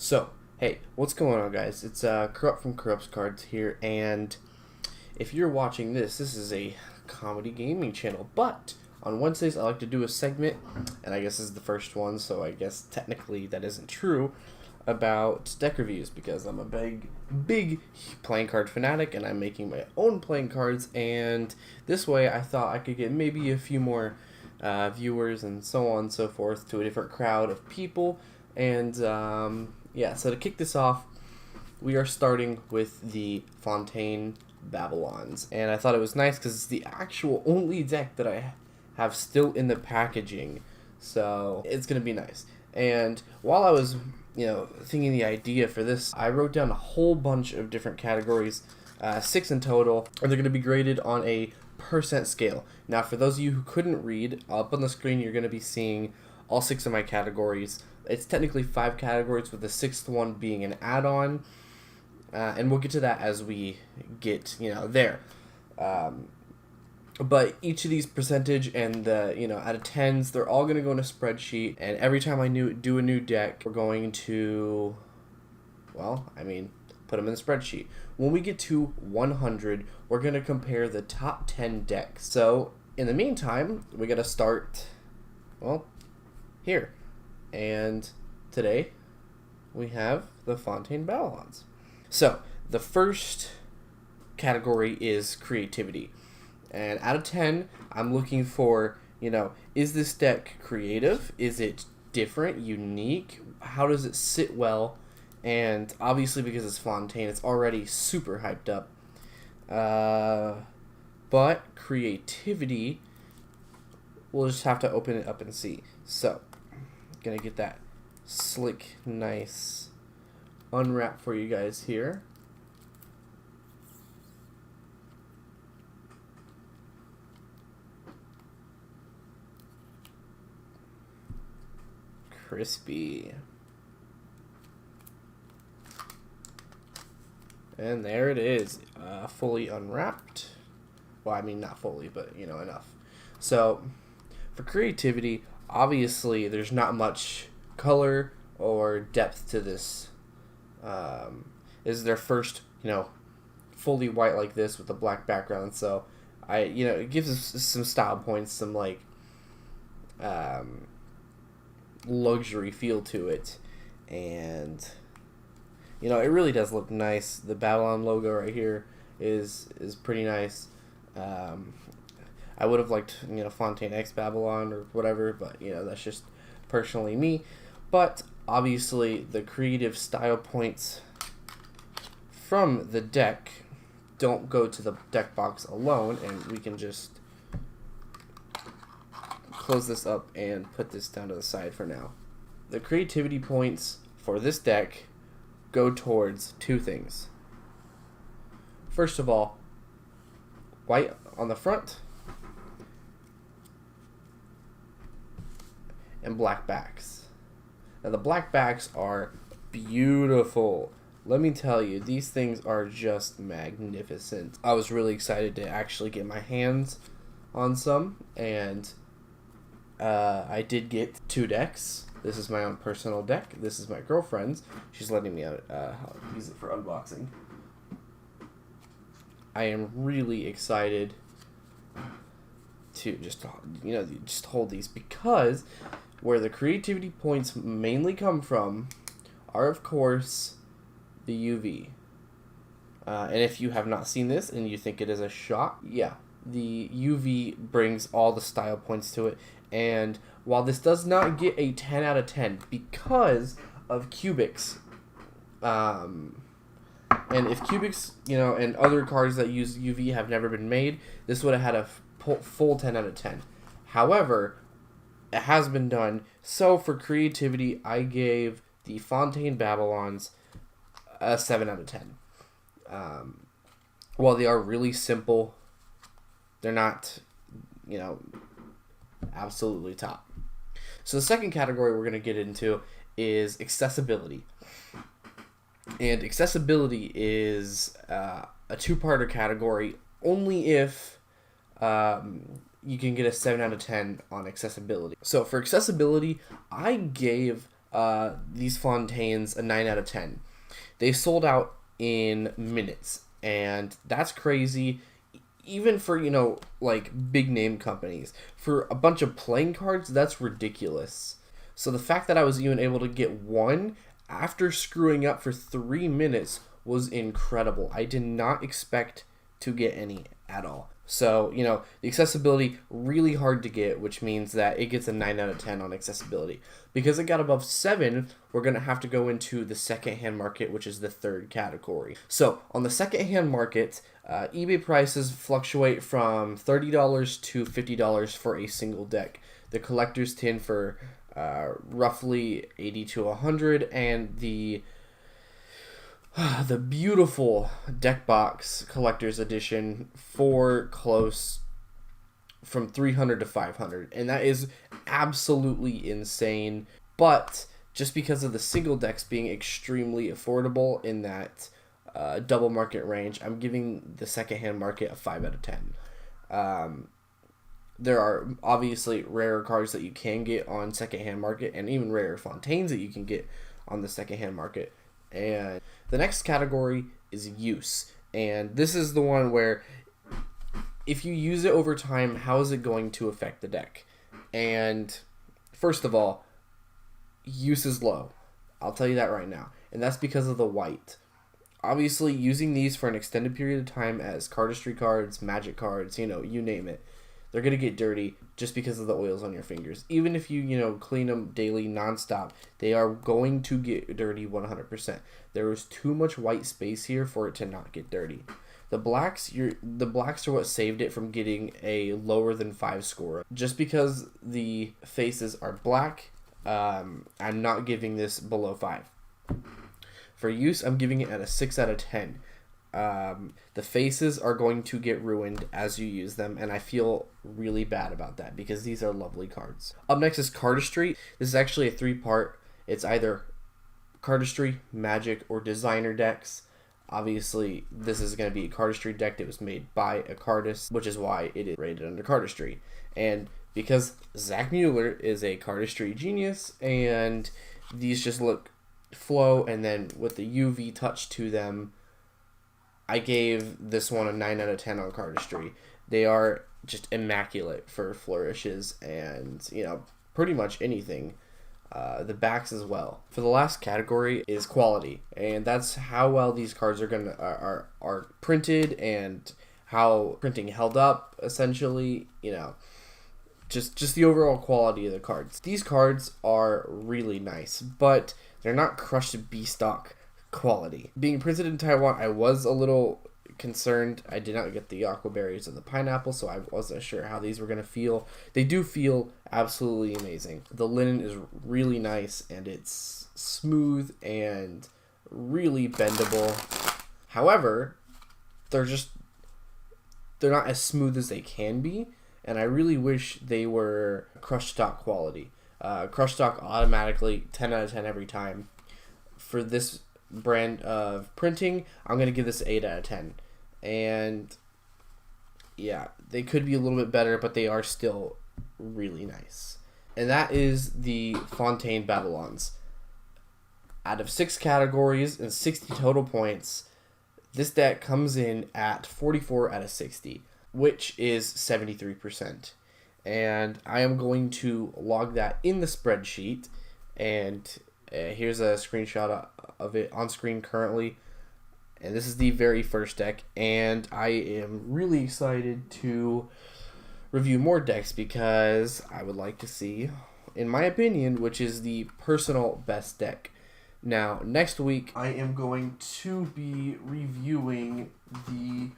So, hey, what's going on, guys? It's Corrupt from Corrupt's Cards here, and if you're watching this is a comedy gaming channel, but on Wednesdays I like to do a segment, and I guess this is the first one, so I guess technically that isn't true, about deck reviews, because I'm a big playing card fanatic, and I'm making my own playing cards, and this way I thought I could get maybe a few more viewers and so on and so forth to a different crowd of people, and yeah, so to kick this off, we are starting with the FONTAINE Babylons. And I thought it was nice because it's the actual only deck that I have still in the packaging. So it's going to be nice. And while I was, thinking the idea for this, I wrote down a whole bunch of different categories, 6 in total, and they're going to be graded on a percent scale. Now, for those of you who couldn't read, up on the screen you're going to be seeing all 6 of my categories. It's technically 5 categories, with the 6th one being an add-on, and we'll get to that as we get, there. But each of these percentage and the, out of 10s, they're all going to go in a spreadsheet, and every time I do a new deck, we're going to, put them in the spreadsheet. When we get to 100, we're going to compare the top 10 decks. So, in the meantime, we got to start, here. And today, we have the FONTAINE Babylons. So, the first category is creativity. And out of 10, I'm looking for, is this deck creative? Is it different, unique? How does it sit well? And obviously, because it's FONTAINE, it's already super hyped up. But creativity, we'll just have to open it up and see. So, gonna get that slick, nice unwrap for you guys here. Crispy. And there it is, fully unwrapped. Well, not fully, but enough. So, for creativity, obviously there's not much color or depth to this. This is their first, fully white like this with a black background. So, it gives us some style points, some luxury feel to it, and it really does look nice. The Babylon logo right here is pretty nice. I would have liked, FONTAINE X Babylon or whatever, but, that's just personally me. But, obviously, the creative style points from the deck don't go to the deck box alone, and we can just close this up and put this down to the side for now. The creativity points for this deck go towards 2 things. First of all, white on the front and black backs. Now the black backs are beautiful. Let me tell you, these things are just magnificent. I was really excited to actually get my hands on some, and I did get 2 decks. This is my own personal deck. This is my girlfriend's. She's letting me use it for unboxing. I am really excited to just hold these, because where the creativity points mainly come from are, of course, the UV. And if you have not seen this and you think it is a shock, yeah, the UV brings all the style points to it. And while this does not get a 10 out of 10 because of cubics, and if cubics, and other cards that use UV have never been made, this would have had a full 10 out of 10. However, it has been done. So for creativity, I gave the FONTAINE Babylons a 7 out of 10. While they are really simple, they're not, absolutely top. So the second category we're going to get into is accessibility. And accessibility is a 2-parter category only if you can get a 7 out of 10 on accessibility. So for accessibility, I gave these Fontaines a 9 out of 10. They sold out in minutes, and that's crazy. Even for, like big name companies. For a bunch of playing cards, that's ridiculous. So the fact that I was even able to get one after screwing up for 3 minutes was incredible. I did not expect to get any at all. So, the accessibility, really hard to get, which means that it gets a 9 out of 10 on accessibility. Because it got above 7, we're going to have to go into the secondhand market, which is the third category. So, on the secondhand market, eBay prices fluctuate from $30 to $50 for a single deck. The collector's tin for roughly $80 to $100, and the beautiful deck box collector's edition for close from $300 to $500, and that is absolutely insane. But just because of the single decks being extremely affordable in that double market range, I'm giving the secondhand market a 5 out of 10. There are obviously rarer cards that you can get on secondhand market, and even rarer Fontaines that you can get on the secondhand market. And the next category is use. And this is the one where if you use it over time, how is it going to affect the deck? And first of all, use is low. I'll tell you that right now. And that's because of the white. Obviously, using these for an extended period of time as cardistry cards, magic cards, you name it, they're going to get dirty just because of the oils on your fingers. Even if you, clean them daily, nonstop, they are going to get dirty 100%. There is too much white space here for it to not get dirty. The blacks are what saved it from getting a lower than 5 score. Just because the faces are black, I'm not giving this below 5. For use, I'm giving it at a 6 out of 10. The faces are going to get ruined as you use them, and I feel really bad about that because these are lovely cards. Up next is Cardistry. This is actually a 3-part. It's either Cardistry, Magic, or Designer decks. Obviously, this is going to be a Cardistry deck that was made by a cardist, which is why it is rated under Cardistry. And because Zach Mueller is a Cardistry genius, and these just look flow, and then with the UV touch to them, I gave this one a 9 out of 10 on Cardistry. They are just immaculate for flourishes and, pretty much anything. The backs as well. For the last category is quality, and that's how well these cards are printed and how printing held up, essentially, just the overall quality of the cards. These cards are really nice, but they're not crushed B-stock quality. Being printed in Taiwan, I was a little concerned. I did not get the aquaberries or the pineapple, so I wasn't sure how these were going to feel. They do feel absolutely amazing. The linen is really nice, and it's smooth and really bendable. However, they're not as smooth as they can be, and I really wish they were crushed stock quality. Crushed stock automatically 10 out of 10 every time. For this brand of printing, I'm going to give this an 8 out of 10. And yeah, they could be a little bit better, but they are still really nice. And that is the Fontaine Babylons. Out of 6 categories and 60 total points, this deck comes in at 44 out of 60, which is 73%. And I am going to log that in the spreadsheet, and here's a screenshot of it on screen currently. And this is the very first deck, and I am really excited to review more decks because I would like to see, in my opinion, which is the personal best deck. Now, next week, I am going to be reviewing the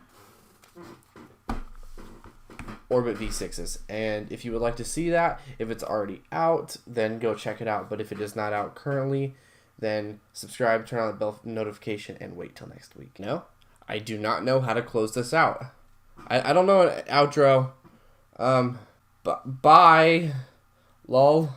Orbit V6s, and if you would like to see that, if it's already out, then go check it out. But if it is not out currently, then subscribe, turn on the bell notification, and wait till next week. No, I do not know how to close this out. I don't know an outro. Bye. Lol.